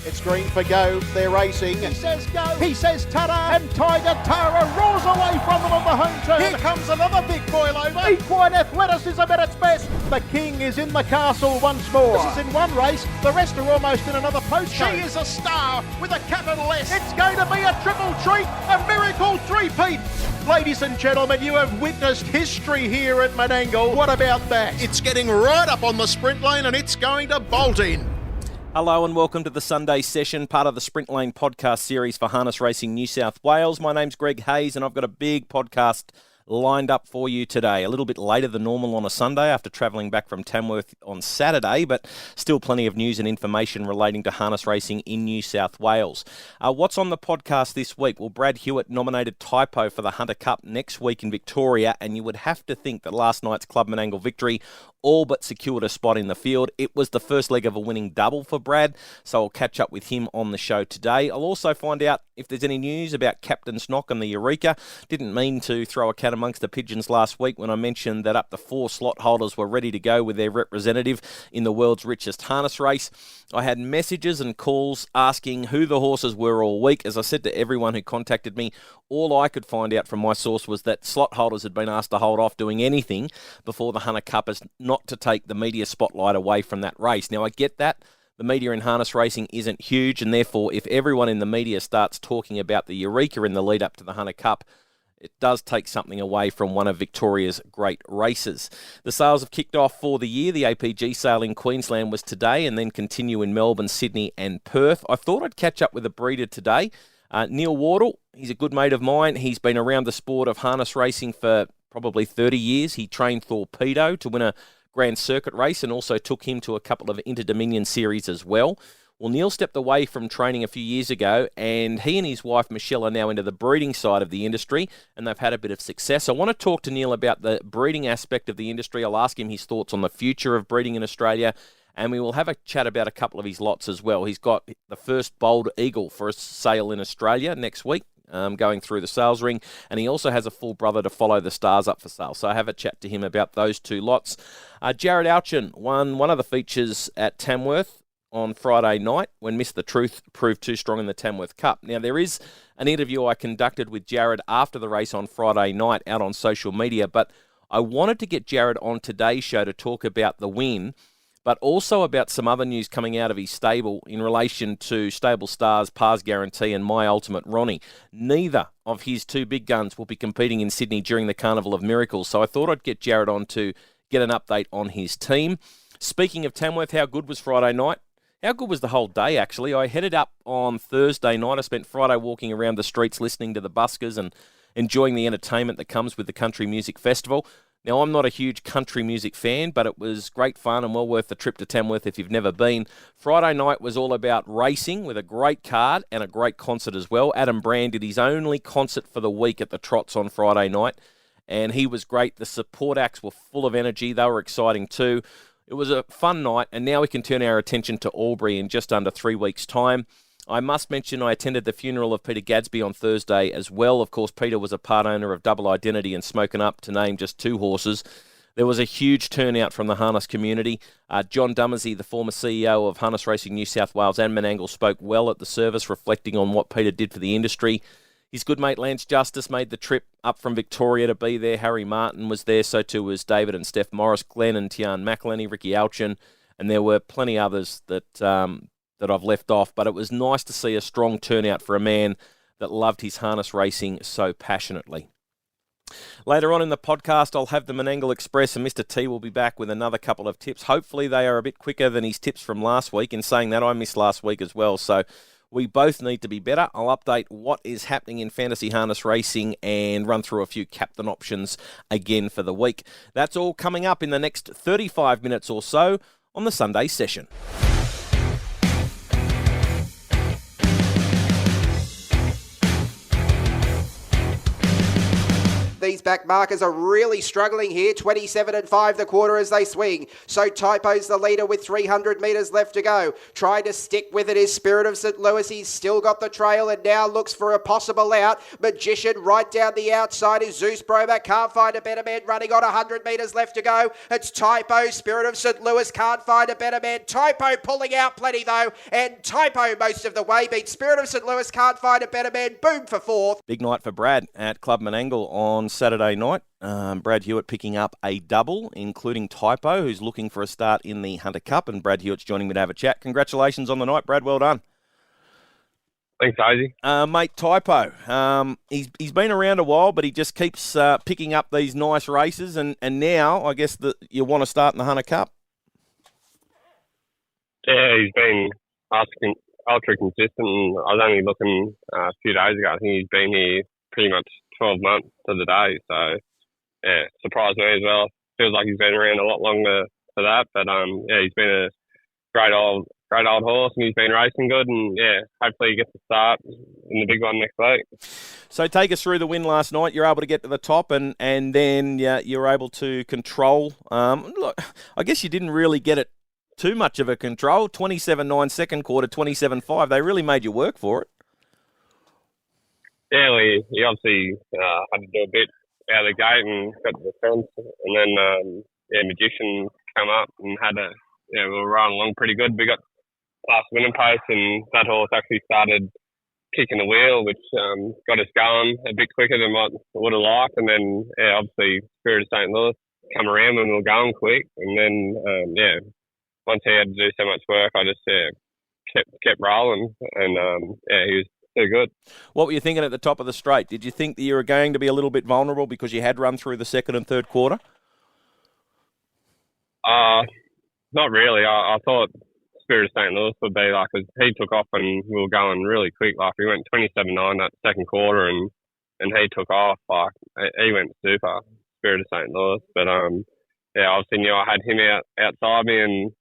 It's green for go. They're racing. He says go. He says ta-da. And Tiger Tara roars away from them on the home turn. Here comes another big boil over. Equine athleticism at its best. The king is in the castle once more. This is in one race. The rest are almost in another postcode. She is a star with a capital S. It's going to be a triple treat, a miracle three-peat. Ladies and gentlemen, you have witnessed history here at Menangle. What about that? It's getting right up on the sprint lane and it's going to bolt in. Hello and welcome to the Sunday session, part of the Sprint Lane podcast series for Harness Racing New South Wales. My name's Greg Hayes and I've got a big podcast lined up for you today. A little bit later than normal on a Sunday after travelling back from Tamworth on Saturday, but still plenty of news and information relating to harness racing in New South Wales. What's on the podcast this week? Well, Brad Hewitt nominated Taipo for the Hunter Cup next week in Victoria, and you would have to think that last night's Club Menangle victory all but secured a spot in the field. It was the first leg of a winning double for Brad, so I'll catch up with him on the show today. I'll also find out if there's any news about Captain's Knock and the Eureka. Didn't mean to throw a cat amongst the pigeons last week when I mentioned that up to 4 slot holders were ready to go with their representative in the world's richest harness race. I had messages and calls asking who the horses were all week. As I said to everyone who contacted me, all I could find out from my source was that slot holders had been asked to hold off doing anything before the Hunter Cup, as not to take the media spotlight away from that race. Now, I get that. The media in harness racing isn't huge, and therefore, if everyone in the media starts talking about the Eureka in the lead up to the Hunter Cup, it does take something away from one of Victoria's great races. The sales have kicked off for the year. The APG sale in Queensland was today and then continue in Melbourne, Sydney and Perth. I thought I'd catch up with a breeder today. Neal Wardle, he's a good mate of mine. He's been around the sport of harness racing for probably 30 years. He trained Torpedo to win a Grand Circuit race and also took him to a couple of Inter-Dominion series as well. Well, Neal stepped away from training a few years ago, and he and his wife, Michelle, are now into the breeding side of the industry, and they've had a bit of success. I want to talk to Neal about the breeding aspect of the industry. I'll ask him his thoughts on the future of breeding in Australia, and we will have a chat about a couple of his lots as well. He's got the first Bold Eagle for a sale in Australia next week, going through the sales ring, and he also has a full brother to follow the stars up for sale. So I have a chat to him about those two lots. Jarrod Alchin won one of the features at Tamworth on Friday night when Miss the Truth proved too strong in the Tamworth Cup. Now, there is an interview I conducted with Jarrod after the race on Friday night out on social media, but I wanted to get Jarrod on today's show to talk about the win, but also about some other news coming out of his stable in relation to Stable Stars, Pars Guarantee and My Ultimate Ronnie. Neither of his two big guns will be competing in Sydney during the Carnival of Miracles, so I thought I'd get Jarrod on to get an update on his team. Speaking of Tamworth, how good was Friday night? How good was the whole day, actually? I headed up on Thursday night. I spent Friday walking around the streets listening to the buskers and enjoying the entertainment that comes with the Country Music Festival. Now, I'm not a huge country music fan, but it was great fun and well worth the trip to Tamworth if you've never been. Friday night was all about racing with a great card and a great concert as well. Adam Brand did his only concert for the week at the Trots on Friday night, and he was great. The support acts were full of energy. They were exciting too. It was a fun night, and now we can turn our attention to Albury in just under 3 weeks' time. I must mention I attended the funeral of Peter Gadsby on Thursday as well. Of course, Peter was a part owner of Double Identity and Smokin' Up, to name just 2 horses. There was a huge turnout from the harness community. John Dummersey, the former CEO of Harness Racing New South Wales and Menangle, spoke well at the service, reflecting on what Peter did for the industry. His good mate Lance Justice made the trip up from Victoria to be there. Harry Martin was there, so too was David and Steph Morris, Glenn and Tian McElhenney, Ricky Alchin, and there were plenty others that I've left off. But it was nice to see a strong turnout for a man that loved his harness racing so passionately. Later on in the podcast, I'll have the Menangle Express, and Mr. T will be back with another couple of tips. Hopefully they are a bit quicker than his tips from last week. In saying that, I missed last week as well, so we both need to be better. I'll update what is happening in fantasy harness racing and run through a few captain options again for the week. That's all coming up in the next 35 minutes or so on the Sunday session. These back markers are really struggling here. 27 and 5 the quarter as they swing. So Taipo's the leader with 300 metres left to go. Trying to stick with it is Spirit of St. Louis. He's still got the trail and now looks for a possible out. Magician right down the outside is Zeus Bromer. Can't find a better man running on 100 metres left to go. It's Taipo. Spirit of St. Louis can't find a better man. Taipo pulling out plenty though, and Taipo most of the way beats Spirit of St. Louis can't find a better man. Boom for fourth. Big night for Brad at Club Menangle on Saturday night. Brad Hewitt picking up a double, including Taipo, who's looking for a start in the Hunter Cup, and Brad Hewitt's joining me to have a chat. Congratulations on the night, Brad. Well done. Thanks, Daisy. Mate, Taipo, he's been around a while, but he just keeps picking up these nice races, and now I guess that you want to start in the Hunter Cup. Yeah, he's been ultra consistent. And I was only looking a few days ago. I think he's been here pretty much 12 months to the day. So, yeah, surprised me as well. Feels like he's been around a lot longer for that. But, yeah, he's been a great old horse, and he's been racing good. And, yeah, hopefully he gets to start in the big one next week. So take us through the win last night. You're able to get to the top, and then you're able to control. Look, I guess you didn't really get it too much of a control. 27-9 second quarter, 27-5. They really made you work for it. Yeah, he obviously had to do a bit out of the gate and got to the fence. And then, Magician come up and we were running along pretty good. We got past winning post, and that horse actually started kicking the wheel, which got us going a bit quicker than what I would have liked. And then, obviously, Spirit of St. Louis come around when we were going quick. And then, once he had to do so much work, I just kept rolling, and he was too good. What were you thinking at the top of the straight? Did you think that you were going to be a little bit vulnerable because you had run through the second and third quarter? Not really. I thought Spirit of St. Louis would be like, because he took off and we were going really quick. Like we went 27-9 that second quarter, and he took off. Like he went super, Spirit of St. Louis. But obviously knew I had him outside me and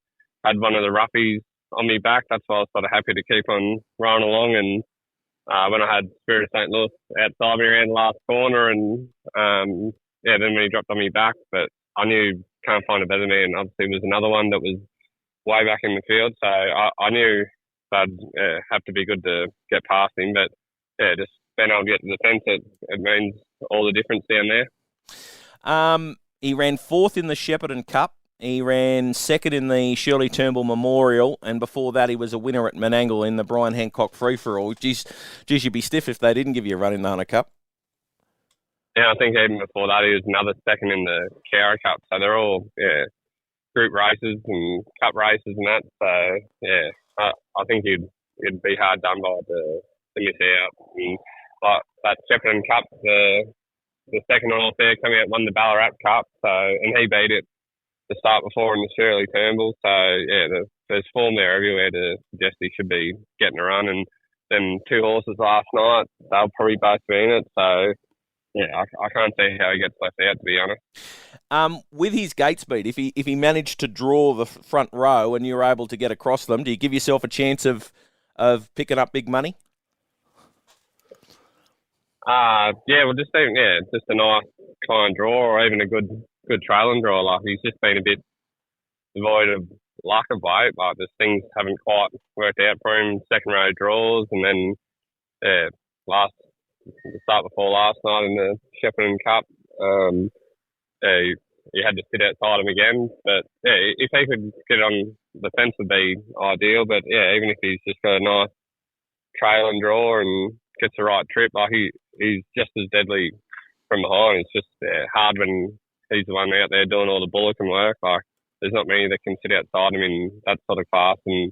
had one of the roughies on me back. That's why I was sort of happy to keep on rolling along. And when I had Spirit of St. Louis outside me around the last corner, and then when he dropped on me back, but I knew can't find a better man. Obviously, there was another one that was way back in the field, so I knew I'd have to be good to get past him. But just being able to get to the fence, it means all the difference down there. He ran fourth in the Shepparton Cup. He ran second in the Shirley Turnbull Memorial, and before that he was a winner at Menangle in the Brian Hancock Free-for-All. Geez, you'd be stiff if they didn't give you a run in the Hunter Cup. Yeah, I think even before that he was another second in the Cowra Cup. So they're all group races and cup races and that. So I think it'd be hard done by to miss out. And like that Shepparton Cup, the second horse there come out, won the Ballarat Cup. So and he beat it the start before in the Shirley Turnbull. So there's form there everywhere to suggest he should be getting a run. And then two horses last night, they'll probably both be in it. So. Yeah, I can't see how he gets left out, to be honest. With his gate speed, if he managed to draw the front row and you were able to get across them, do you give yourself a chance of picking up big money? Just a nice try and draw, or even a good trail and draw. Like he's just been a bit devoid of luck of late. Like just things haven't quite worked out for him. Second row draws, and then the start before last night in the Shepparton Cup, he had to sit outside him again. But if he could get on the fence would be ideal. But even if he's just got a nice trail and draw and gets the right trip, like he's just as deadly from behind. It's just hard when he's the one out there doing all the bulletin work. Like there's not many that can sit outside him in that sort of class and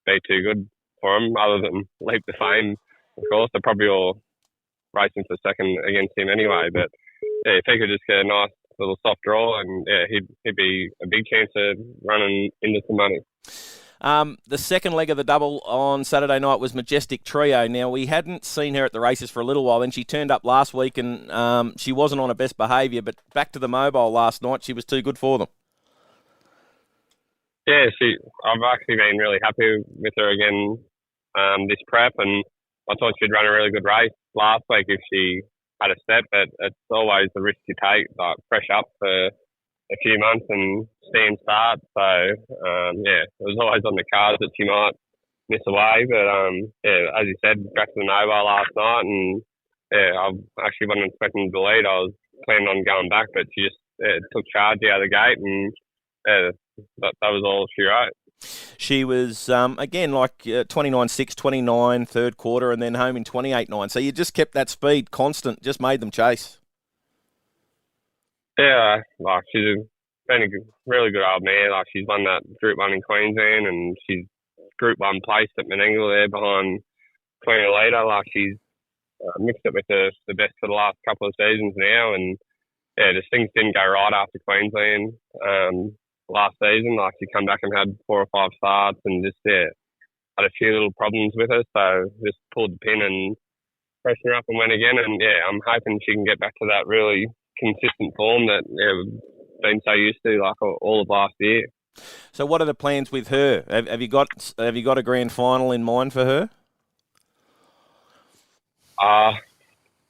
be too good for him, other than Leap to Fame. Of course, they're probably all racing for second against him anyway. But if he could just get a nice little soft draw, and he'd be a big chance of running into some money. The second leg of the double on Saturday night was Majestic Trio. Now, we hadn't seen her at the races for a little while, and she turned up last week, and she wasn't on her best behaviour, but back to the mobile last night, she was too good for them. Yeah, I've actually been really happy with her again this prep, and I thought she'd run a really good race last week if she at a step, but it's always the risk you take, like fresh up for a few months and stand start. So, it was always on the cards that she might miss away. But, as you said, back to the Nova last night, and I actually wasn't expecting to lead. I was planning on going back, but she just took charge out of the gate, and that was all she wrote. She was, again, like 29.6, 29, third quarter, and then home in 28.9. So you just kept that speed constant, just made them chase. Yeah, like she's been a really good old mare. Like she's won that Group 1 in Queensland, and she's Group 1 placed at Menangle there behind Queen Elita. Like she's mixed it with the best for the last couple of seasons now, and just things didn't go right after Queensland last season. Like she come back and had 4 or 5 starts, and just had a few little problems with her. So just pulled the pin and freshened her up and went again. And I'm hoping she can get back to that really consistent form that we've been so used to, like all of last year. So what are the plans with her? Have you got a grand final in mind for her?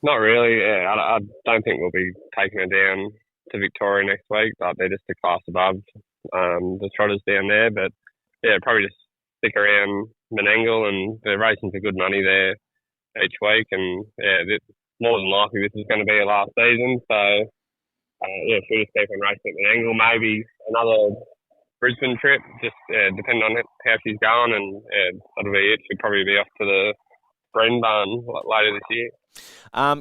Not really. I don't think we'll be taking her down to Victoria next week. Like they're just a class above the trotters down there. But probably just stick around Menangle, and they're racing for good money there each week. And more than likely this is going to be her last season. So she'll just keep on racing at Menangle. Maybe another Brisbane trip, just depending on how she's going, and that'll be it. She'll probably be off to the Bren Barn later this year.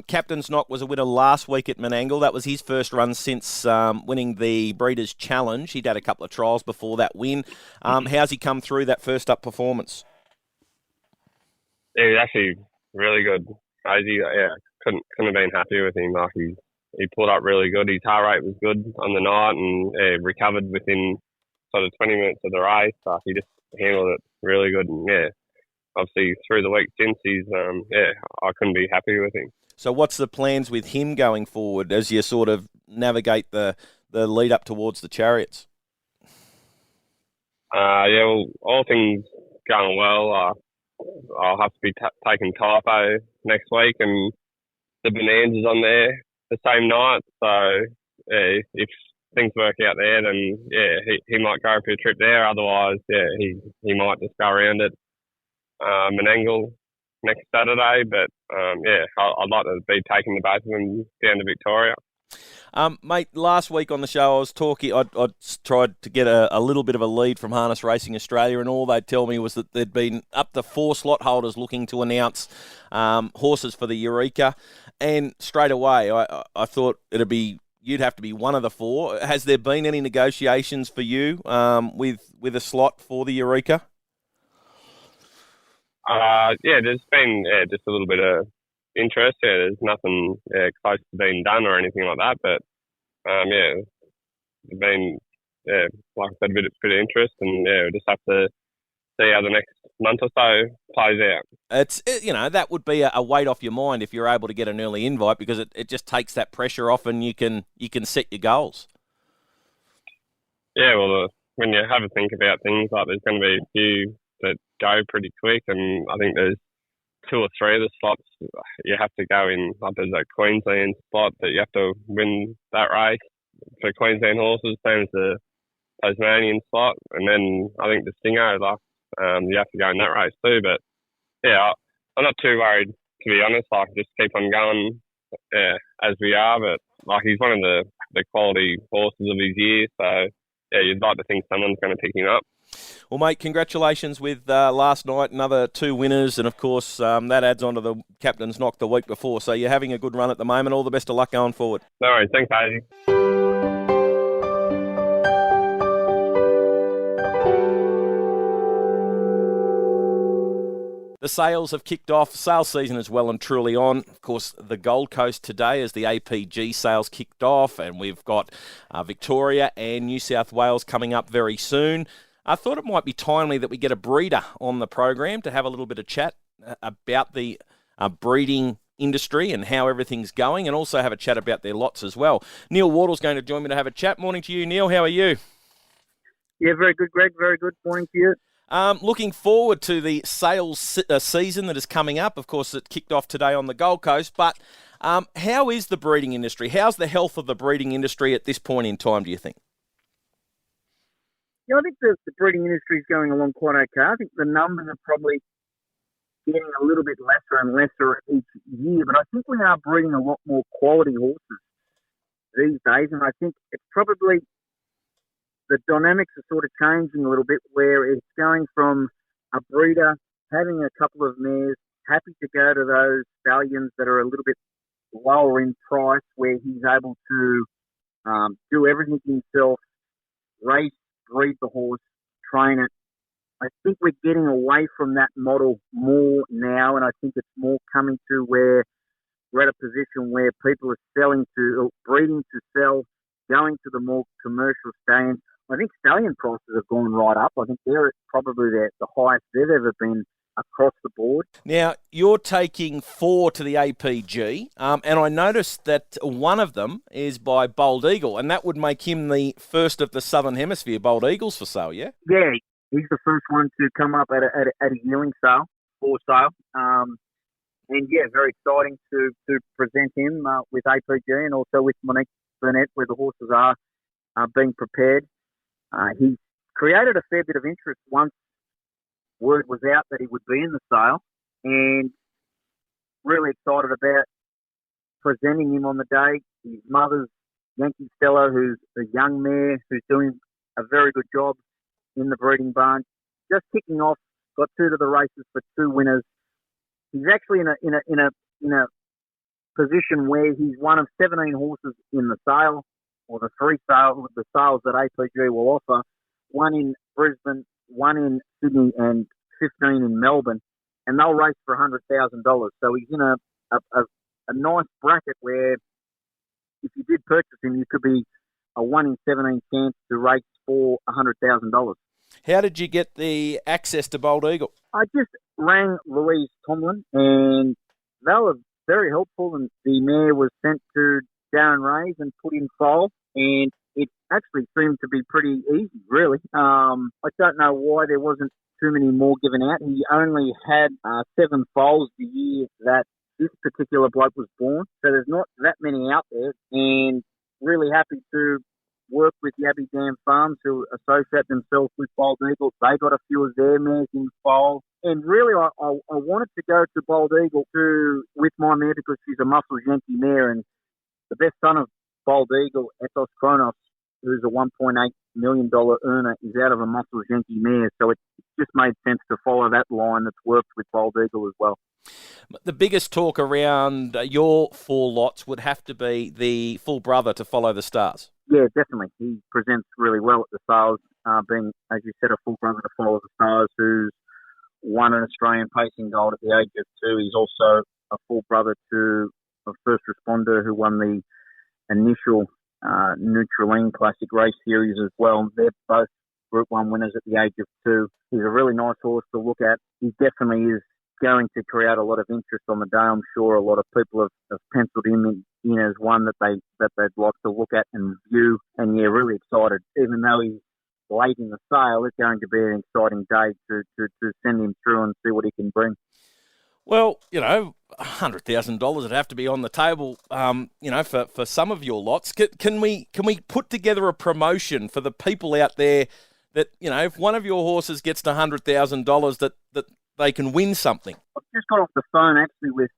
Captain's Knock was a winner last week at Menangle. That was his first run since winning the Breeders' Challenge. He'd had a couple of trials before that win. How's he come through that first up performance? Yeah, he's actually really good. Couldn't have been happier with him. Like he pulled up really good. His heart rate was good on the night, and recovered within sort of 20 minutes of the race. Like he just handled it really good, and obviously through the week since, he's I couldn't be happier with him. So what's the plans with him going forward as you sort of navigate the lead up towards the Chariots? Well, all things going well. I'll have to be taking Taipo next week, and the Bonanza's on there the same night. So if things work out there, then he might go for a trip there. Otherwise, he might just go around it. Menangle next Saturday, but I'd like to be taking the both of them down to Victoria. Mate, last week on the show I was talking, I tried to get a little bit of a lead from Harness Racing Australia, and all they'd tell me was that there'd been up to 4 slot holders looking to announce horses for the Eureka, and straight away I thought you'd have to be one of the 4. Has there been any negotiations for you with a slot for the Eureka? There's been just a little bit of interest. There's nothing close to being done or anything like that, but there's been like I said, a bit of interest, and we'll just have to see how the next month or so plays out. It's that would be a weight off your mind if you're able to get an early invite, because it just takes that pressure off, and you can set your goals. Yeah, well, when you have a think about things, like there's going to be a few that go pretty quick, and I think there's 2 or 3 of the slots you have to go in. Like there's a Queensland slot that you have to win that race for Queensland horses, same as the Tasmanian slot, and then I think the Stingo, you have to go in that race too. But I'm not too worried, to be honest. Like just keep on going as we are. But like he's one of the quality horses of his year, so you'd like to think someone's going to pick him up. Well, mate, congratulations with last night, another 2 winners, and of course that adds on to the Captain's Knock the week before. So you're having a good run at the moment. All the best of luck going forward. No worries. Thanks, Hazy. The sales have kicked off. Sales season is well and truly on. Of course, the Gold Coast today as the APG sales kicked off, and we've got Victoria and New South Wales coming up very soon. I thought it might be timely that we get a breeder on the program to have a little bit of chat about the breeding industry and how everything's going, and also have a chat about their lots as well. Neal Wardle's going to join me to have a chat. Morning to you, Neal. How are you? Yeah, very good, Greg. Very good. Morning to you. Looking forward to the sales season that is coming up. Of course, it kicked off today on the Gold Coast, but How is the breeding industry? How's the health of the breeding industry at this point in time, do you think? Yeah, I think the breeding industry is going along quite okay. I think the numbers are probably getting a little bit lesser and lesser each year, but I think we are breeding a lot more quality horses these days, and I think it's probably the dynamics are sort of changing a little bit, where it's going from a breeder having a couple of mares, happy to go to those stallions that are a little bit lower in price, where he's able to do everything himself, race, breed the horse, train it. I think we're getting away from that model more now, and I think it's more coming to where we're at a position where people are selling to, or breeding to sell, going to the more commercial stallions. I think stallion prices have gone right up. I think they're probably the highest they've ever been across the board. Now, you're taking 4 to the APG, and I noticed that one of them is by Bold Eagle, and that would make him the first of the Southern Hemisphere Bold Eagles for sale, yeah? Yeah, he's the first one to come up at a yearling sale, for sale. And yeah, very exciting to present him with APG and also with Monique Burnett, where the horses are being prepared. He's created a fair bit of interest once word was out that he would be in the sale, and really excited about presenting him on the day. His mother's Yankee Stella, who's a young mare who's doing a very good job in the breeding barn. Just kicking off, got 2 to the races for 2 winners. He's actually in a position where he's one of 17 horses in the sale, or the 3 sales that APG will offer. 1 in Brisbane, 1 in Sydney, and 15 in Melbourne, and they'll race for $100,000. So he's in a nice bracket where, if you did purchase him, you could be a 1 in 17 chance to race for $100,000. How did you get the access to Bold Eagle? I just rang Louise Tomlin, and they were very helpful, and the mare was sent to Darren Rays and put in foal, and it actually seemed to be pretty easy, really. I don't know why there wasn't too many more given out. He only had 7 foals the year that this particular bloke was born, so there's not that many out there, and really happy to work with Yabby Dam Farms, who associate themselves with Bold Eagle. They got a few of their mares in the foal. And really, I wanted to go to Bold Eagle with my mare because she's a Muscles Yankee mare, and the best son of Bold Eagle, Ethos Kronos, who's a $1.8 million earner, is out of a Muscles Yankee mare. So it just made sense to follow that line that's worked with Bold Eagle as well. The biggest talk around your 4 lots would have to be the full brother to Follow the Stars. Yeah, definitely. He presents really well at the sales, being, as you said, a full brother to Follow the Stars, who's won an Australian pacing gold at the age of 2. He's also a full brother to a first responder who won the initial Neutraline Classic Race Series as well. They're both Group 1 winners at the age of 2. He's a really nice horse to look at. He definitely is going to create a lot of interest on the day. I'm sure a lot of people have penciled him in as one that they'd like to look at and view. And yeah, really excited. Even though he's late in the sale, it's going to be an exciting day to send him through and see what he can bring. Well, $100,000 would have to be on the table, for some of your lots. Can we put together a promotion for the people out there that, if one of your horses gets to $100,000, that they can win something? I've just got off the phone actually with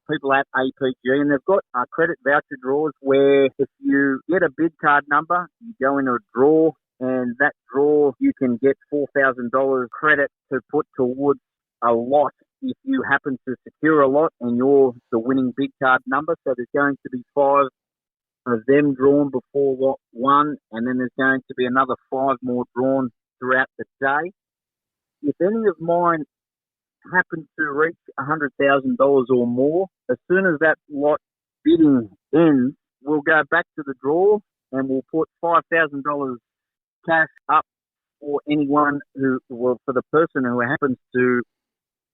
people at APG, and they've got credit voucher draws where if you get a bid card number, you go into a draw, and that draw you can get $4,000 credit to put towards a lot if you happen to secure a lot and you're the winning bid card number. So there's going to be 5 of them drawn before lot 1, and then there's going to be another 5 more drawn throughout the day. If any of mine happen to reach $100,000 or more, as soon as that lot bidding ends, we'll go back to the draw and we'll put $5,000 cash up for anyone for the person who happens to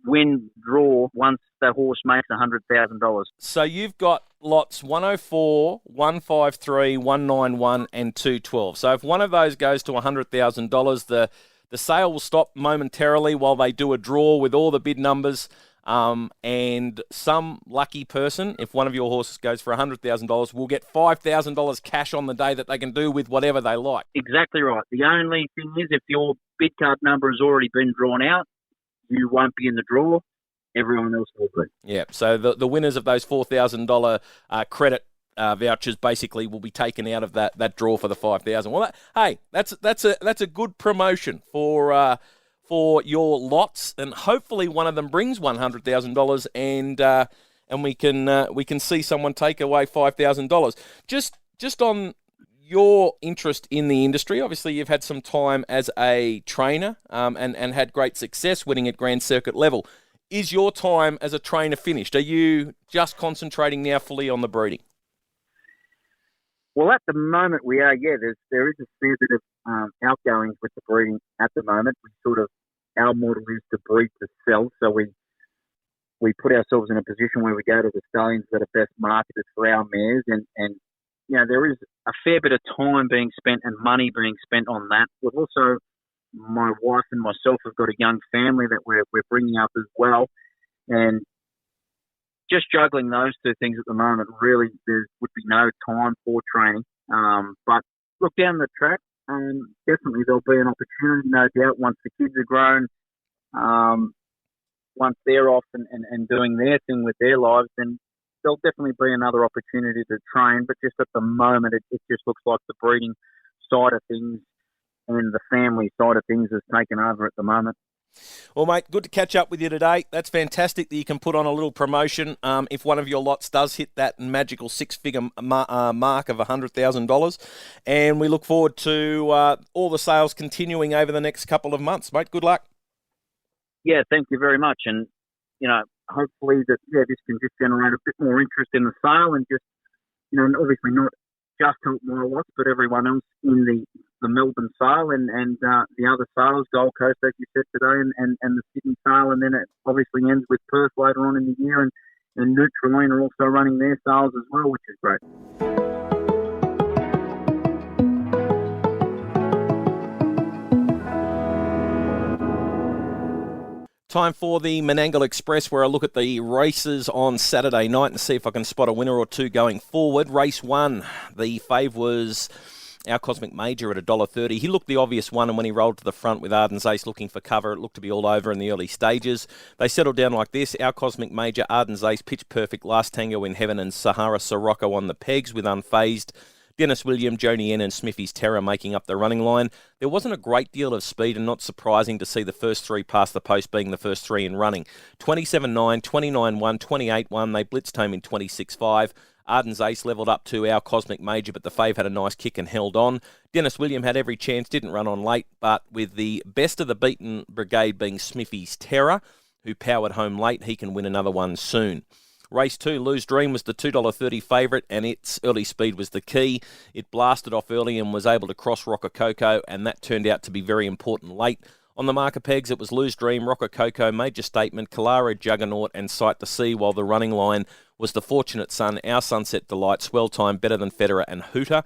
win draw once that horse makes $100,000. So you've got lots 104, 153, 191 and 212. So if one of those goes to $100,000, the sale will stop momentarily while they do a draw with all the bid numbers, And some lucky person, if one of your horses goes for $100,000, will get $5,000 cash on the day that they can do with whatever they like. Exactly right. The only thing is, if your bid card number has already been drawn out, you won't be in the draw. Everyone else will be. Yeah, so the winners of those $4,000 credit vouchers basically will be taken out of that draw for the $5,000. Well, that's a good promotion for your lots, and hopefully one of them brings $100,000, and we can see someone take away $5,000. Just on your interest in the industry, obviously you've had some time as a trainer and had great success winning at Grand Circuit level. Is your time as a trainer finished? Are you just concentrating now fully on the breeding? Well, at the moment we are, yeah. There is a fair bit of outgoings with the breeding at the moment. Our model is to breed to sell, so we put ourselves in a position where we go to the stallions that are best marketed for our mares, and you know, there is a fair bit of time being spent and money being spent on that. We've also, my wife and myself have got a young family that we're bringing up as well, and just juggling those two things at the moment, really there would be no time for training. But look, down the track, definitely there'll be an opportunity, no doubt, once the kids are grown, once they're off and doing their thing with their lives, then there'll definitely be another opportunity to train. But just at the moment, it just looks like the breeding side of things and the family side of things has taken over at the moment. Well, mate, good to catch up with you today. That's fantastic that you can put on a little promotion if one of your lots does hit that magical six-figure mark of $100,000. And we look forward to all the sales continuing over the next couple of months, mate. Good luck. Yeah, thank you very much. And, you know, hopefully this can just generate a bit more interest in the sale and just, you know, and obviously not just help my lots, but everyone else in the Melbourne sale and the other sales, Gold Coast, as you said today, and the Sydney sale, and then it obviously ends with Perth later on in the year, and Neutralene are also running their sales as well, which is great. Time for the Menangle Express, where I look at the races on Saturday night and see if I can spot a winner or two going forward. Race 1, the fave was Our Cosmic Major at $1.30. He looked the obvious one, and when he rolled to the front with Arden's Ace looking for cover, it looked to be all over in the early stages. They settled down like this. Our Cosmic Major, Arden's Ace, Pitch Perfect, Last Tango in Heaven, and Sahara Sirocco on the pegs with Unfazed. Dennis William, Joni N and Smithy's Terror making up the running line. There wasn't a great deal of speed, and not surprising to see the first three past the post being the first three in running. 27-9, 29-1, 28-1. They blitzed home in 26-5. Arden's Ace levelled up to Our Cosmic Major, but the fave had a nice kick and held on. Dennis William had every chance, didn't run on late, but with the best of the beaten brigade being Smithy's Terror, who powered home late, he can win another one soon. Race 2, Lose Dream was the $2.30 favourite, and its early speed was the key. It blasted off early and was able to cross Rocococo, and that turned out to be very important late. On the marker pegs, it was Lose Dream, Rocococo, Major Statement, Kalara, Juggernaut, and Sight to See, while the running line was the Fortunate Son, Our Sunset Delight, Swell Time, Better Than Federer, and Hooter.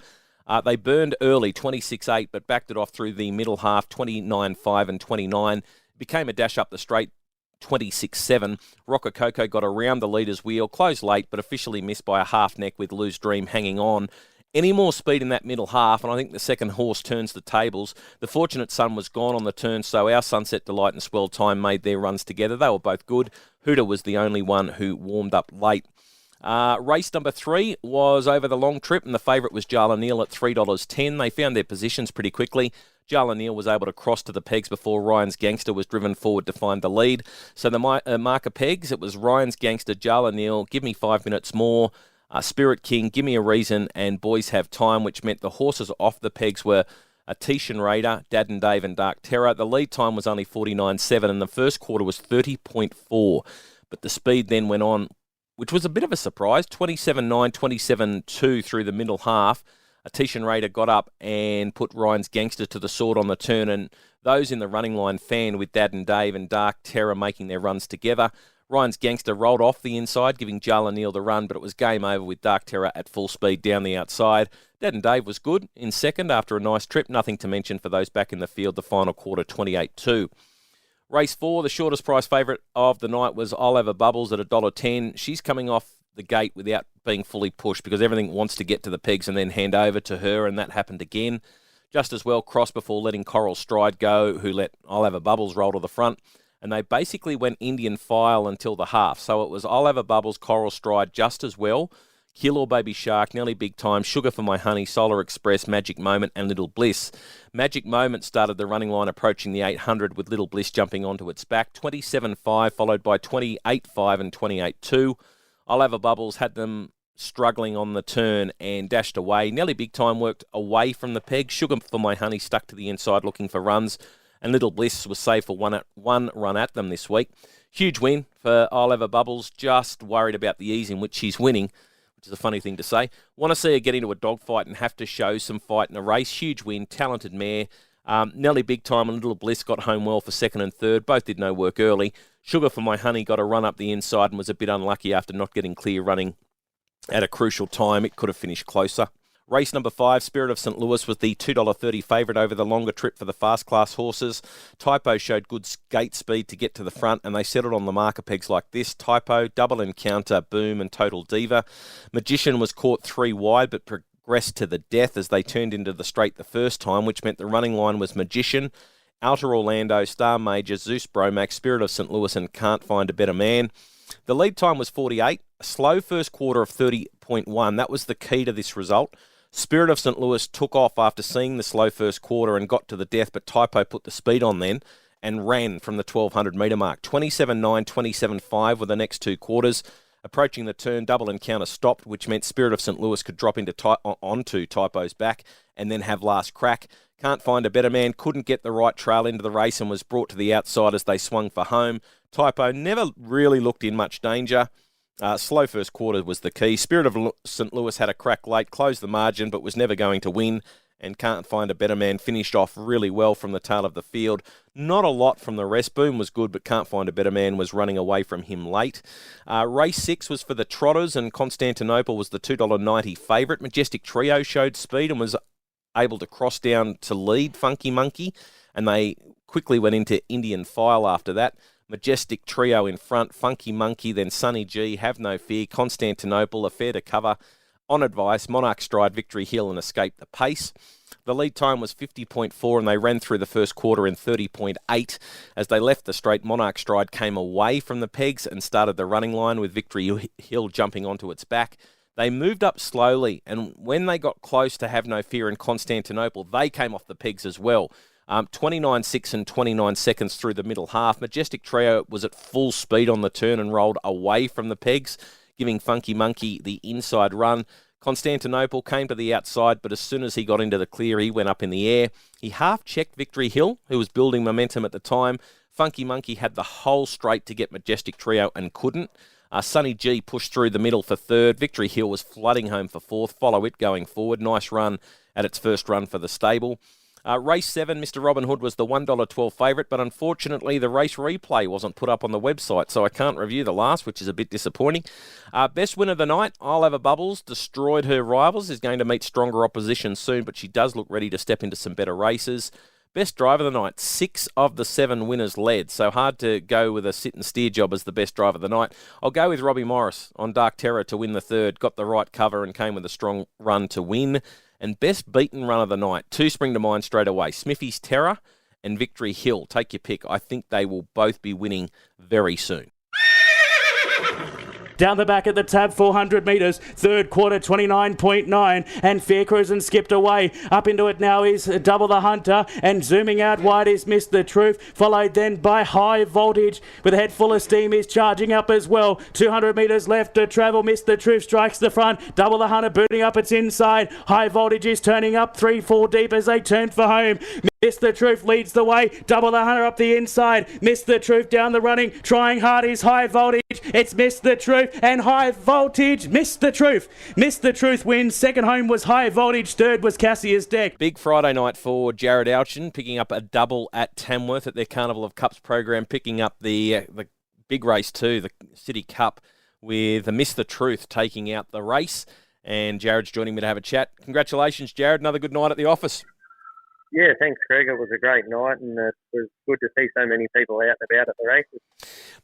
They burned early, 26-8, but backed it off through the middle half, 29-5 and 29. It became a dash up the straight, 26-7. Rocococo got around the leader's wheel, closed late, but officially missed by a half neck with Lose Dream hanging on. Any more speed in that middle half, and I think the second horse turns the tables. The Fortunate Son was gone on the turn, so Our Sunset Delight and Swell Time made their runs together. They were both good. Hooter was the only one who warmed up late. Race number 3 was over the long trip, and the favourite was Jarrod Alchin at $3.10. They found their positions pretty quickly. Jarrod Alchin was able to cross to the pegs before Ryan's Gangster was driven forward to find the lead. So the marker pegs, it was Ryan's Gangster, Jarrod Alchin, Give Me 5 Minutes More, Spirit King, Give Me a Reason, and Boys Have Time, which meant the horses off the pegs were Tishan Raider, Dad and Dave, and Dark Terror. The lead time was only 49.7, and the first quarter was 30.4. But the speed then went on, which was a bit of a surprise, 27.9, 27.2 through the middle half. Tishan Raider got up and put Ryan's Gangster to the sword on the turn, and those in the running line fanned with Dad and Dave and Dark Terror making their runs together. Ryan's Gangster rolled off the inside, giving Jarrod Alchin the run, but it was game over with Dark Terror at full speed down the outside. Dad and Dave was good in second after a nice trip, nothing to mention for those back in the field, the final quarter 28-2. Race 4, the shortest price favourite of the night was I'll Have a Bubbles at $1.10. She's coming off the gate without being fully pushed because everything wants to get to the pegs and then hand over to her, and that happened again. Just as well crossed before letting Coral Stride go, who let I'll Have a Bubbles roll to the front. And they basically went Indian File until the half. So it was I'll Have a Bubbles, Coral Stride just as well. Kill or Baby Shark, Nearly Big Time, Sugar for My Honey, Solar Express, Magic Moment, and Little Bliss. Magic Moment started the running line approaching the 800 with Little Bliss jumping onto its back. 27.5 followed by 28.5 and 28.2. I'll Have a Bubbles had them struggling on the turn and dashed away. Nearly Big Time worked away from the peg. Sugar for My Honey stuck to the inside looking for runs. And Little Bliss was safe for one run at them this week. Huge win for I'll Have a Bubbles. Just worried about the ease in which she's winning, which is a funny thing to say. Want to see her get into a dogfight and have to show some fight in a race. Huge win, talented mare. Nelly Big Time and Little Bliss got home well for second and third. Both did no work early. Sugar for My Honey got a run up the inside and was a bit unlucky after not getting clear running at a crucial time. It could have finished closer. Race number 5, Spirit of St. Louis, was the $2.30 favourite over the longer trip for the fast class horses. Taipo showed good gate speed to get to the front, and they settled on the marker pegs like this: Taipo, Double Encounter, Boom, and Total Diva. Magician was caught 3 wide, but progressed to the death as they turned into the straight the first time, which meant the running line was Magician, Outer Orlando, Star Major, Zeus Bromax, Spirit of St. Louis, and Can't Find a Better Man. The lead time was 48, a slow first quarter of 30.1. That was the key to this result. Spirit of St. Louis took off after seeing the slow first quarter and got to the death, but Taipo put the speed on then and ran from the 1,200 metre mark. 27.9, 27.5 were the next 2 quarters. Approaching the turn, Double Encounter stopped, which meant Spirit of St. Louis could drop onto Taipo's back and then have last crack. Can't Find a Better Man couldn't get the right trail into the race and was brought to the outside as they swung for home. Taipo never really looked in much danger. Slow first quarter was the key. Spirit of St. Louis had a crack late, closed the margin, but was never going to win. And Can't Find a Better Man finished off really well from the tail of the field. Not a lot from the rest. Boom was good, but Can't Find a Better Man was running away from him late. Race 6 was for the Trotters, and Constantinople was the $2.90 favourite. Majestic Trio showed speed and was able to cross down to lead Funky Monkey, and they quickly went into Indian File after that. Majestic Trio in front, Funky Monkey, then Sunny G, Have No Fear, Constantinople, Affair to Cover, On Advice, Monarch Stride, Victory Hill, and Escape the Pace. The lead time was 50.4, and they ran through the first quarter in 30.8. As they left the straight, Monarch Stride came away from the pegs and started the running line with Victory Hill jumping onto its back. They moved up slowly, and when they got close to Have No Fear in Constantinople, they came off the pegs as well. 29.6 and 29 seconds through the middle half. Majestic Trio was at full speed on the turn and rolled away from the pegs, giving Funky Monkey the inside run. Constantinople came to the outside, but as soon as he got into the clear, he went up in the air. He half-checked Victory Hill, who was building momentum at the time. Funky Monkey had the whole straight to get Majestic Trio and couldn't. Sunny G pushed through the middle for third. Victory Hill was flooding home for fourth. Follow It going forward. Nice run at its first run for the stable. Race 7, Mr. Robin Hood was the $1.12 favourite, but unfortunately the race replay wasn't put up on the website, so I can't review the last, which is a bit disappointing. Best winner of the night, I'll Have a Bubbles, destroyed her rivals, is going to meet stronger opposition soon, but she does look ready to step into some better races. Best driver of the night, 6 of the 7 winners led, so hard to go with a sit and steer job as the best driver of the night. I'll go with Robbie Morris on Dark Terror to win the third, got the right cover and came with a strong run to win. And best beaten run of the night, 2 spring to mind straight away, Smithy's Terror and Victory Hill. Take your pick. I think they will both be winning very soon. Down the back at the tab, 400 metres, third quarter, 29.9, and Fair Cruisin' skipped away. Up into it now is Double the Hunter, and zooming out wide is Miss the Truth, followed then by High Voltage. With a head full of steam, is charging up as well. 200 metres left to travel. Miss the Truth strikes the front. Double the Hunter booting up its inside. High Voltage is turning up 3-4 deep as they turn for home. Miss the Truth leads the way. Double the Hunter up the inside. Miss the Truth down the running. Trying hard is High Voltage. It's Miss the Truth and High Voltage. Miss the Truth. Miss the Truth wins. Second home was High Voltage. Third was Cassia's Deck. Big Friday night for Jarrod Alchin, picking up a double at Tamworth at their Carnival of Cups program, picking up the big race too, the City Cup, with Miss the Truth taking out the race. And Jarrod's joining me to have a chat. Congratulations, Jarrod. Another good night at the office. Yeah, thanks, Greg. It was a great night, and it was good to see so many people out and about at the races.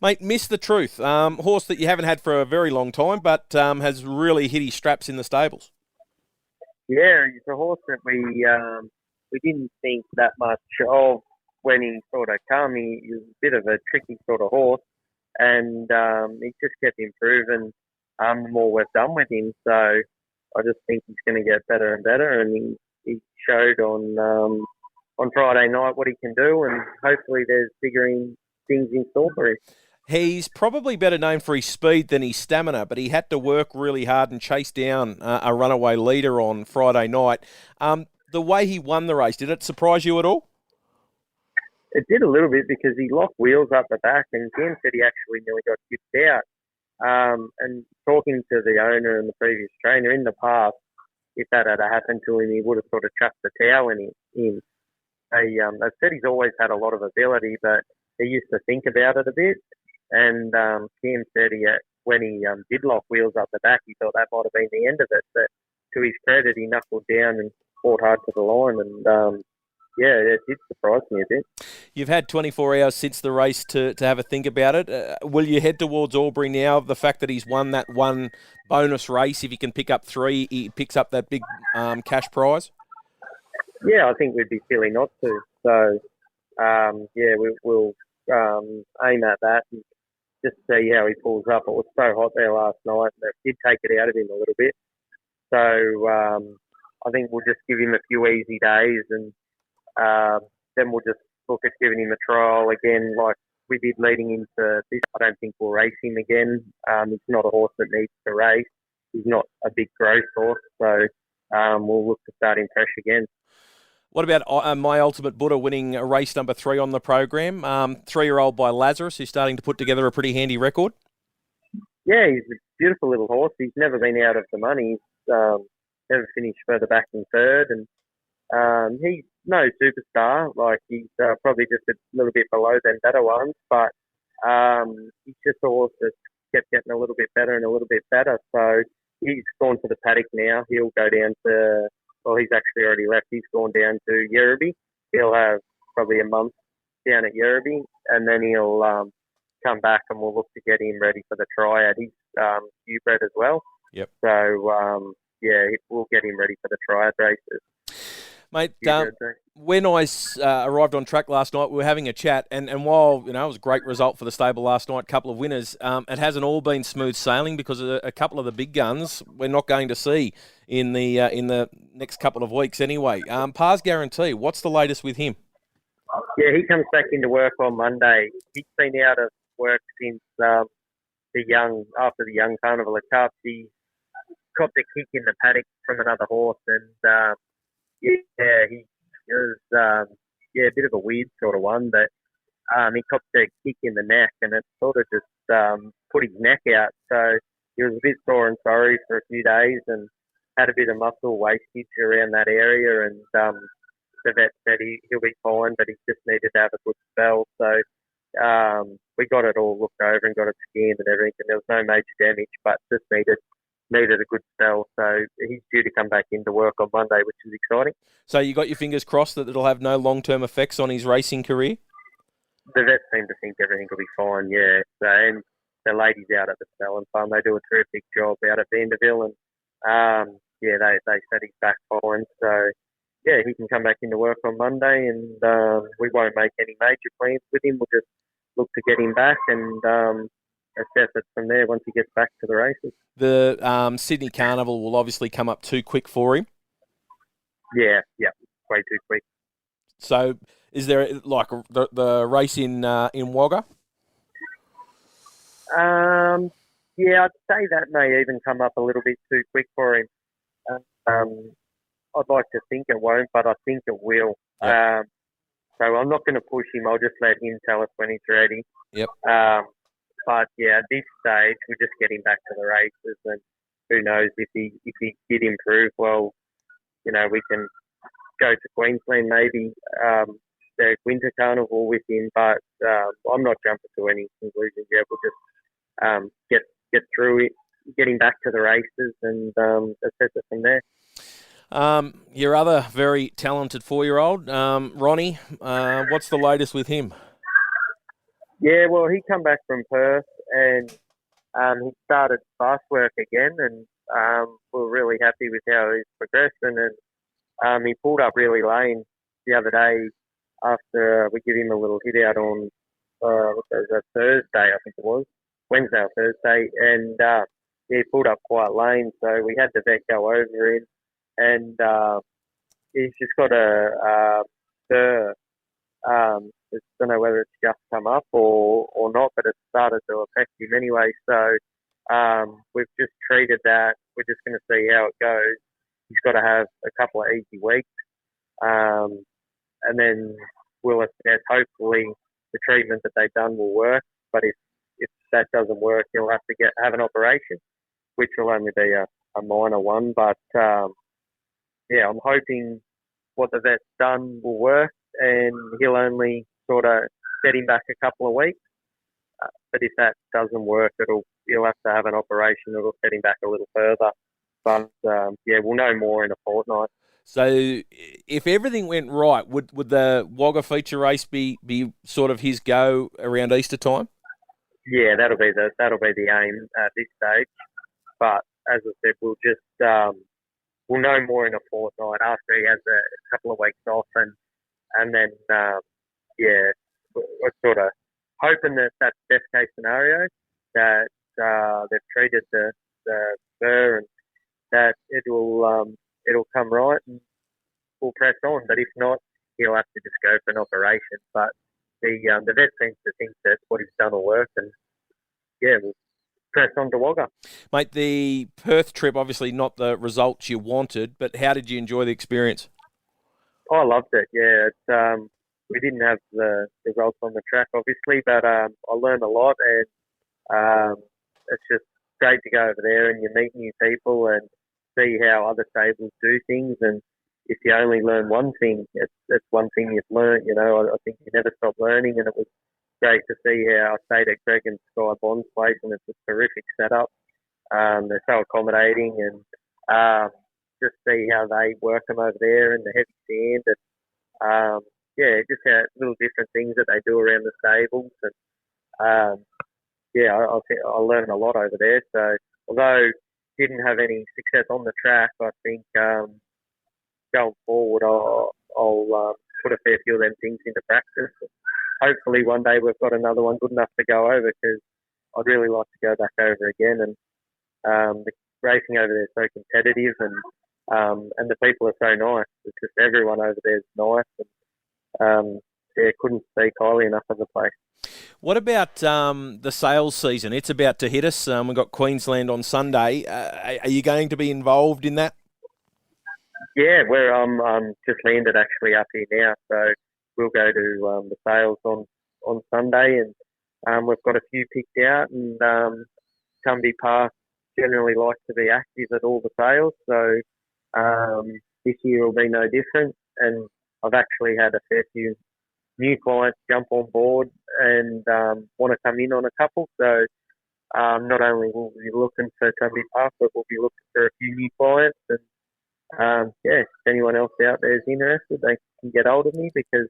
Mate, Miss the Truth, horse that you haven't had for a very long time, but has really hit his straps in the stables. Yeah, it's a horse that we didn't think that much of when he sort of come. He was a bit of a tricky sort of horse, and he just kept improving the more we've done with him. So I just think he's going to get better and better, and he showed on Friday night what he can do, and hopefully there's bigger things in store for him. He's probably better known for his speed than his stamina, but he had to work really hard and chase down a runaway leader on Friday night. The way he won the race, did it surprise you at all? It did a little bit because he locked wheels up the back, and Ken said he actually nearly got kicked out. And talking to the owner and the previous trainer in the past, if that had happened to him, he would have sort of chucked the towel in. They said he's always had a lot of ability, but he used to think about it a bit. And Cam said when he did lock wheels up the back, he thought that might have been the end of it. But to his credit, he knuckled down and fought hard to the line. And yeah, it did surprise me a bit. You've had 24 hours since the race to have a think about it. Will you head towards Albury now? The fact that he's won that one bonus race, if he can pick up 3, he picks up that big cash prize? Yeah, I think we'd be silly not to. So, yeah, we'll aim at that and just see how he pulls up. It was so hot there last night, and it did take it out of him a little bit. So I think we'll just give him a few easy days, and then we'll just look at giving him a trial again like we did leading into this. I don't think we'll race him again. He's not a horse that needs to race. He's not a big growth horse, so we'll look to start him fresh again. What about My Ultimate Buddha winning race number 3 on the program? 3-year-old by Lazarus, who's starting to put together a pretty handy record. Yeah, he's a beautiful little horse. He's never been out of the money. He's never finished further back than third, and he's no superstar. Like, he's probably just a little bit below than better ones, but he's just a horse that kept getting a little bit better and a little bit better. So he's gone to the paddock now. He'll go down to... Well, he's actually already left. He's gone down to Yerriby. He'll have probably a month down at Yerriby, and then he'll come back, and we'll look to get him ready for the triad. He's purebred as well. Yep. So, yeah, we'll get him ready for the triad races. Mate, when I arrived on track last night, we were having a chat, and while it was a great result for the stable last night, couple of winners, it hasn't all been smooth sailing because a couple of the big guns we're not going to see in the next couple of weeks anyway. Pars Guarantee, what's the latest with him? Yeah, he comes back into work on Monday. He's been out of work since after the young Carnival of Cups. He copped a kick in the paddock from another horse, and yeah, he was a bit of a weird sort of one, but he copped a kick in the neck, and it sort of just put his neck out. So he was a bit sore and sorry for a few days, and had a bit of muscle wastage around that area, and the vet said he'll be fine, but he just needed to have a good spell. So we got it all looked over and got it scanned and everything, and there was no major damage, but just needed a good spell. So he's due to come back into work on Monday, which is exciting. So you got your fingers crossed that it'll have no long-term effects on his racing career? The vets seem to think everything will be fine, yeah. So, and the ladies out at the Spelling Farm, they do a terrific job out at Vanderbilt, and yeah, they said he's back fine. So yeah, he can come back into work on Monday, and we won't make any major plans with him. We'll just look to get him back and assess it from there once he gets back to the races. The Sydney Carnival will obviously come up too quick for him. Yeah, way too quick. So, is there like the race in Wagga? Yeah, I'd say that may even come up a little bit too quick for him. I'd like to think it won't, but I think it will. Yep. So I'm not going to push him. I'll just let him tell us when he's ready. Yep. But yeah, at this stage, we just get him back to the races, and who knows if he did improve, well, we can go to Queensland maybe, the Winter Carnival with him. But I'm not jumping to any conclusions yet. We'll just get through it, get him back to the races, and assess it from there. Your other very talented 4-year-old, Ronnie, what's the latest with him? Yeah, well, he come back from Perth and he started fast work again, and we're really happy with how he's progressing. And he pulled up really lane the other day after we give him a little hit out on what was that, Thursday, I think it was, Wednesday or Thursday, and he pulled up quite lane, so we had the vet go over him, and he's just got a spur. I don't know whether it's just come up or not, but it started to affect him anyway. So we've just treated that. We're just going to see how it goes. He's got to have a couple of easy weeks, and then we'll assess. Hopefully, the treatment that they've done will work. But if that doesn't work, he'll have to have an operation, which will only be a minor one. But yeah, I'm hoping what the vet's done will work, and he'll only sort of set him back a couple of weeks. But if that doesn't work, he'll have to have an operation that'll set him back a little further. But yeah, we'll know more in a fortnight. So if everything went right, would the Wagga feature race be sort of his go around Easter time? Yeah, that'll be the aim at this stage. But as I said, we'll just we'll know more in a fortnight after he has a couple of weeks off, and then yeah, we're sort of hoping that that's best case scenario, that they've treated the spur and that it'll come right and we'll press on. But if not, he'll have to just go for an operation. But the vet seems to think that what he's done will work, and yeah, we'll press on to Wagga. Mate, the Perth trip, obviously not the results you wanted, but how did you enjoy the experience? I loved it, yeah. It's, we didn't have the results on the track, obviously, but I learned a lot, and it's just great to go over there and you meet new people and see how other stables do things. And if you only learn one thing, it's one thing you've learned. You know, I think you never stop learning, and it was great to see how I stayed at Greg and Sky Bond's place, and it's a terrific setup. They're so accommodating, and just see how they work them over there in the heavy sand, and yeah, just little different things that they do around the stables, and yeah, I think I learned a lot over there. So although didn't have any success on the track, I think going forward I'll put a fair few of them things into practice. Hopefully one day we've got another one good enough to go over, because I'd really like to go back over again. And the racing over there is so competitive, and the people are so nice. It's just everyone over there is nice. And yeah, couldn't speak highly enough of the place. What about the sales season? It's about to hit us. We've got Queensland on Sunday. Are you going to be involved in that? Yeah, I'm just landed actually up here now, so we'll go to the sales on Sunday, and we've got a few picked out, and Cumbie Park generally like to be active at all the sales, so this year will be no different. And I've actually had a fair few new clients jump on board and want to come in on a couple. So not only will we be looking for Cumbie Park, but we'll be looking for a few new clients. And yeah, if anyone else out there is interested, they can get hold of me, because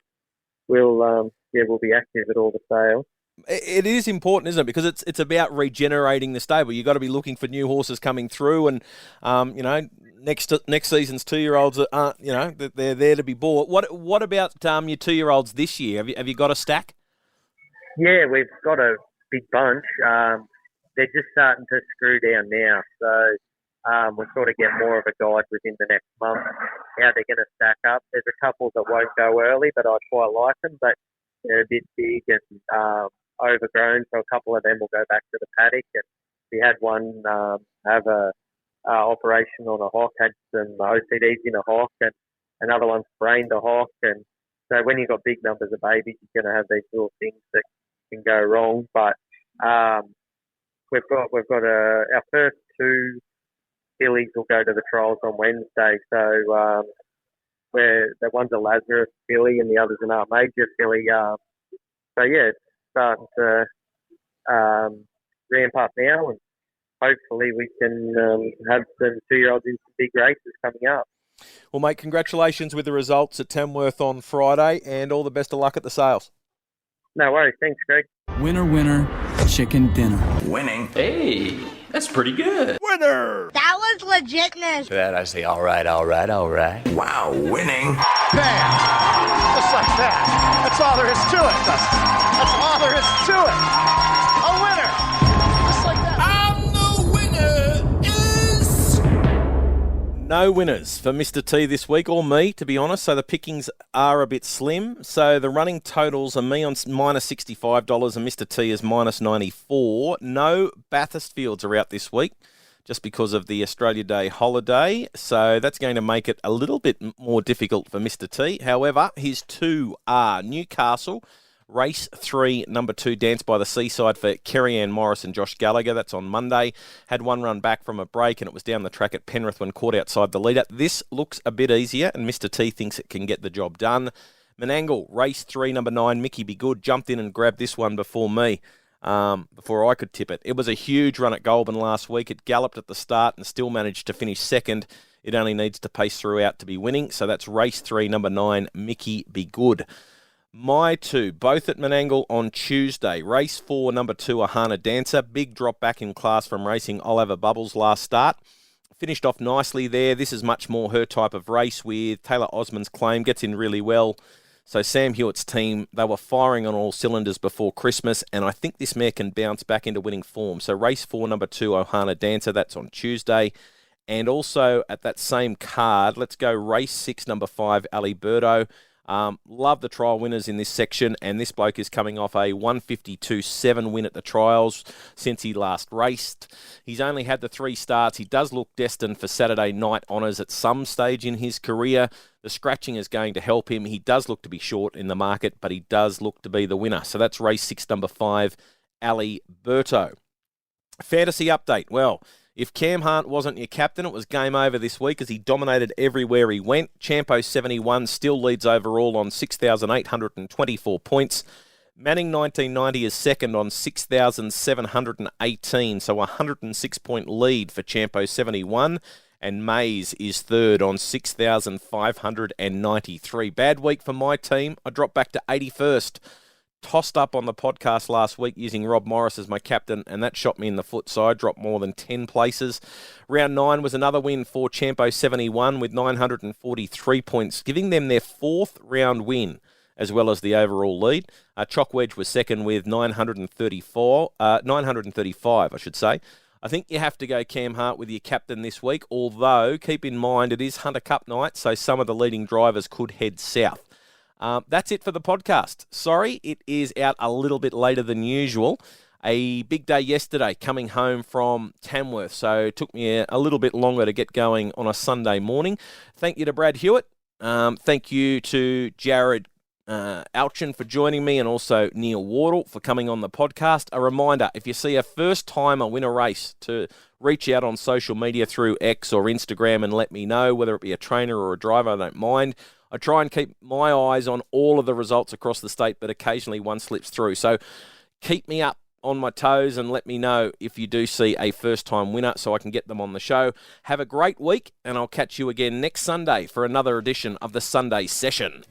we'll be active at all the sales. It is important, isn't it? Because it's about regenerating the stable. You've got to be looking for new horses coming through, and you know, next season's 2-year-olds aren't, you know, they're there to be bought. What about your 2-year-olds this year? Have you got a stack? Yeah, we've got a big bunch. They're just starting to screw down now, so we'll sort of get more of a guide within the next month how they're going to stack up. There's a couple that won't go early, but I quite like them, but they're a bit big and overgrown, so a couple of them will go back to the paddock. And we had one have a operation on a hock, had some OCDs in a hock, and another one sprained a hock. And so when you've got big numbers of babies, you're going to have these little things that can go wrong. But we've got our first 2 fillies will go to the trials on Wednesday. So where the one's a Lazarus filly and the other's an Art Major filly. So yeah, it's starting to ramp up now, and hopefully we can have some 2-year-olds in some big races coming up. Well, mate, congratulations with the results at Tamworth on Friday, and all the best of luck at the sales. No worries. Thanks, Greg. Winner, winner, chicken dinner. Winning. Hey, that's pretty good. Winner! That was legitness. That I say, all right. Wow, winning. Bam! Just like that. That's all there is to it, Dustin. That's all there is to it. A winner! Just like that. No winners for Mr. T this week, or me, to be honest. So the pickings are a bit slim. So the running totals are me on minus $65 and Mr. T is minus 94. No Bathurst fields are out this week just because of the Australia Day holiday. So that's going to make it a little bit more difficult for Mr. T. However, his two are Newcastle, Race 3, number 2, Dance by the Seaside for Kerry-Ann Morris and Josh Gallagher. That's on Monday. Had one run back from a break and it was down the track at Penrith when caught outside the leader. This looks a bit easier and Mr. T thinks it can get the job done. Menangle, Race 3, number 9, Mickey Be Good, jumped in and grabbed this one before me, before I could tip it. It was a huge run at Goulburn last week. It galloped at the start and still managed to finish second. It only needs to pace throughout to be winning. So that's Race 3, number 9, Mickey Be Good. My two, both at Menangle on Tuesday. Race 4, number 2, Ahana Dancer. Big drop back in class from racing Oliver Bubbles last start. Finished off nicely there. This is much more her type of race with Taylor Osmond's Claim. Gets in really well. So Sam Hewitt's team, they were firing on all cylinders before Christmas, and I think this mare can bounce back into winning form. So Race 4, number 2, Ohana Dancer. That's on Tuesday. And also at that same card, let's go Race 6, number 5, Aliberto. Love the trial winners in this section, and this bloke is coming off a 152.7 win at the trials since he last raced. He's only had the 3 starts. He does look destined for Saturday night honours at some stage in his career. The scratching is going to help him. He does look to be short in the market, but he does look to be the winner. So that's Race 6, number 5, Aliberto. Fantasy update. Well, if Cam Hart wasn't your captain, it was game over this week as he dominated everywhere he went. Champo 71 still leads overall on 6,824 points. Manning 1990 is second on 6,718, so a 106-point lead for Champo 71. And Mays is third on 6,593. Bad week for my team. I dropped back to 81st. Tossed up on the podcast last week using Rob Morris as my captain, and that shot me in the foot, so I dropped more than 10 places. Round 9 was another win for Champo 71 with 943 points, giving them their 4th round win, as well as the overall lead. Chalk Wedge was second with 935, I should say. I think you have to go Cam Hart with your captain this week, although keep in mind it is Hunter Cup night, so some of the leading drivers could head south. That's it for the podcast. Sorry, it is out a little bit later than usual. A big day yesterday coming home from Tamworth, so it took me a little bit longer to get going on a Sunday morning. Thank you to Brad Hewitt. Thank you to Jarrod Alchin for joining me, and also Neal Wardle for coming on the podcast. A reminder, if you see a first-timer win a race, to reach out on social media through X or Instagram and let me know, whether it be a trainer or a driver, I don't mind. I try and keep my eyes on all of the results across the state, but occasionally one slips through. So keep me up on my toes and let me know if you do see a first-time winner so I can get them on the show. Have a great week, and I'll catch you again next Sunday for another edition of the Sunday Session.